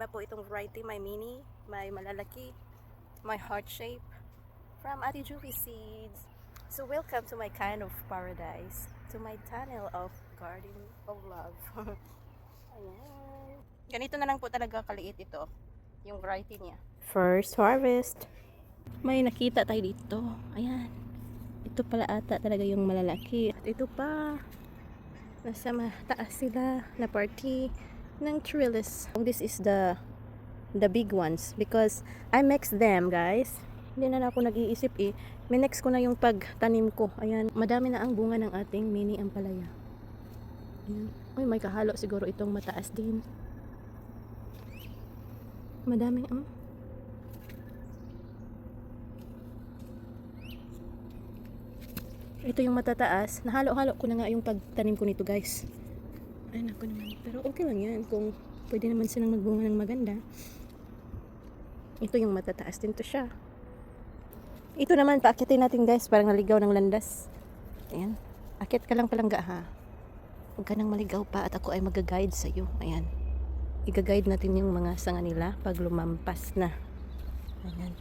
na po itong variety. May mini, may malalaki, may heart shape from Ate Julie Seeds. So welcome to my kind of paradise, to my tunnel of garden of love. Ayan. Ganito na lang po talaga kaliit ito, yung variety niya. First harvest. May nakita tayo dito. Ayan. Ito pala ata talaga yung malalaki. At ito pa. Nasa mataas sila na party ng trellis. This is the big ones because I mix them, guys. Hindi na ako nag-iisip eh. Minex ko na yung pagtanim ko. Ayan, madami na ang bunga ng ating mini ampalaya. Ayan. Uy, may kahalo siguro itong mataas din. Madaming Ito yung matataas. Nahalo-halo ko na nga yung pagtanim ko nito, guys. Ay, naku naman. Pero okay lang yan. Kung pwede naman silang magbunga ng maganda. Ito yung matataas din to siya. Ito naman, paakitin natin, guys. Parang naligaw ng landas. Ayan. Akit ka lang palangga, ha. Huwag ka nang maligaw pa at ako ay mag-guide sa'yo. Ayan. I-guide natin yung mga sanga nila pag lumampas na. Ayan.